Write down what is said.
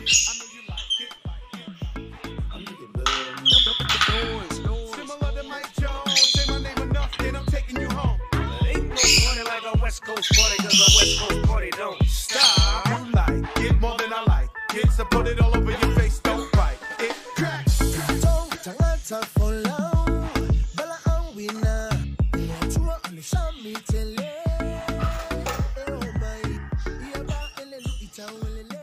Similar to Mike Jones, say my name enough, then I'm taking you home. Ain't no party like a West Coast party, cause a West Coast party don't stop. You like it more than I like it, so put it all over your face, don't bite. It cracks. For long, bala ang wina, chua ang sami tele. Oh my, iya ba elelu itawelele.